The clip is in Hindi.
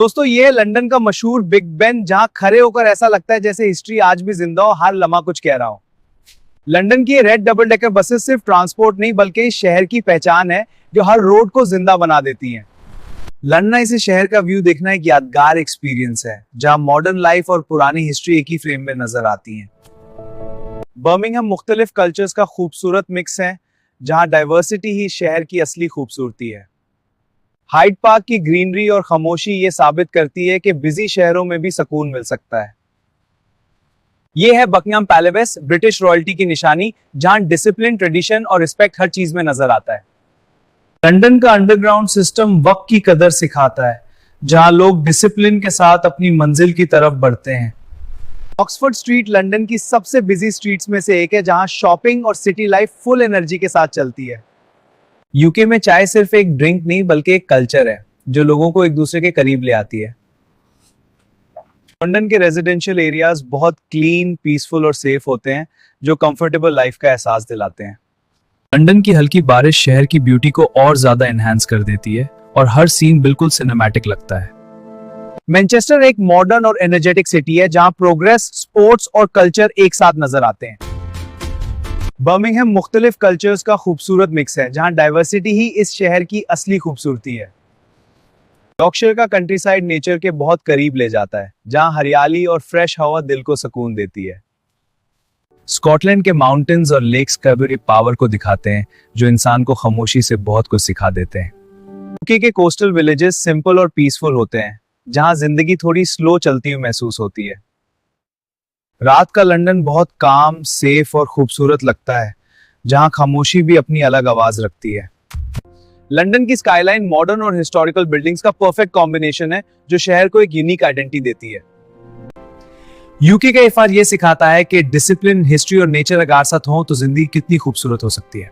दोस्तों ये है लंदन का मशहूर बिग बेन, जहां खड़े होकर ऐसा लगता है जैसे हिस्ट्री आज भी जिंदा हो, हर लम्हा कुछ कह रहा हो। लंदन की रेड डबल डेकर बसेस सिर्फ ट्रांसपोर्ट नहीं बल्कि इस शहर की पहचान है, जो हर रोड को जिंदा बना देती हैं। लंदन इस शहर का व्यू देखना एक यादगार एक्सपीरियंस है, जहां मॉडर्न लाइफ और पुरानी हिस्ट्री एक ही फ्रेम में नजर आती हैं। बर्मिंघम मुख्तलिफ कल्चर्स का खूबसूरत मिक्स है, जहां डाइवर्सिटी ही शहर की असली खूबसूरती है। हाइड पार्क की ग्रीनरी और खामोशी ये साबित करती है कि बिजी शहरों में भी सुकून मिल सकता है। ये है बकिंघम पैलेस, ब्रिटिश रॉयल्टी की निशानी, जहां डिसिप्लिन, ट्रेडिशन और रिस्पेक्ट हर चीज में नजर आता है। लंदन का अंडरग्राउंड सिस्टम वक्त की कदर सिखाता है, जहां लोग डिसिप्लिन के साथ अपनी मंजिल की तरफ बढ़ते हैं। ऑक्सफोर्ड स्ट्रीट लंदन की सबसे बिजी स्ट्रीट्स में से एक है, जहां शॉपिंग और सिटी लाइफ फुल एनर्जी के साथ चलती है। यूके में चाय सिर्फ एक ड्रिंक नहीं बल्कि एक कल्चर है, जो लोगों को एक दूसरे के करीब ले आती है। लंदन के रेजिडेंशियल एरियाज बहुत क्लीन, पीसफुल और सेफ होते हैं, जो कंफर्टेबल लाइफ का एहसास दिलाते हैं। लंदन की हल्की बारिश शहर की ब्यूटी को और ज्यादा एनहांस कर देती है और हर सीन बिल्कुल सिनेमैटिक लगता है। मैनचेस्टर एक मॉडर्न और एनर्जेटिक सिटी है, जहां प्रोग्रेस, स्पोर्ट्स और कल्चर एक साथ नजर आते हैं। बर्मिंघम मुख्तलिफ कल्चर्स का खूबसूरत मिक्स है, जहां डाइवर्सिटी ही इस शहर की असली खूबसूरती है। यॉर्कशायर का कंट्रीसाइड नेचर के बहुत करीब ले जाता है, जहां हरियाली और फ्रेश हवा दिल को सुकून देती है। स्कॉटलैंड के माउंटेन्स और लेक्स कबीर पावर को दिखाते हैं, जो इंसान को खामोशी से बहुत कुछ सिखा देते हैं। यूके के कोस्टल विलेजेस सिंपल और पीसफुल होते हैं, जहां जिंदगी थोड़ी स्लो चलती हुई महसूस होती है। रात का लंदन बहुत काम, सेफ और खूबसूरत लगता है, जहां खामोशी भी अपनी अलग आवाज रखती है। लंदन की स्काईलाइन मॉडर्न और हिस्टोरिकल बिल्डिंग्स का परफेक्ट कॉम्बिनेशन है, जो शहर को एक यूनिक आइडेंटिटी देती है। यूके का इफार यह सिखाता है कि डिसिप्लिन, हिस्ट्री और नेचर अगर साथ हो तो जिंदगी कितनी खूबसूरत हो सकती है।